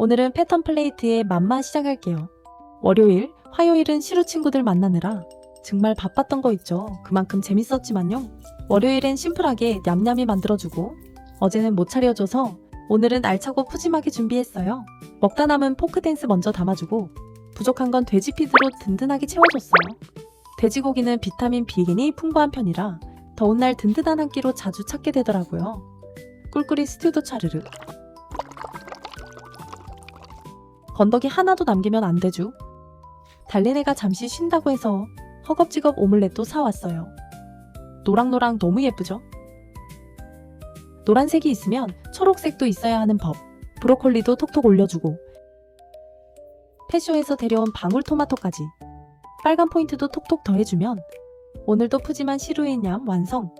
오늘은 패턴 플레이트의 맛만 시작할게요. 월요일, 화요일은 시루 친구들 만나느라 정말 바빴던 거 있죠. 그만큼 재밌었지만요. 월요일엔 심플하게 냠냠이 만들어주고 어제는 못 차려줘서 오늘은 알차고 푸짐하게 준비했어요. 먹다 남은 포크 댄스 먼저 담아주고 부족한 건 돼지피드로 든든하게 채워줬어요. 돼지고기는 비타민 B균이 풍부한 편이라 더운 날 든든한 한 끼로 자주 찾게 되더라고요. 꿀꿀이 스튜도 차르르. 건더기 하나도 남기면 안 되죠. 달래내가 잠시 쉰다고 해서 허겁지겁 오믈렛도 사왔어요. 노랑노랑 너무 예쁘죠? 노란색이 있으면 초록색도 있어야 하는 법. 브로콜리도 톡톡 올려주고 패쇼에서 데려온 방울토마토까지 빨간 포인트도 톡톡 더해주면 오늘도 푸짐한 시루인 냠 완성.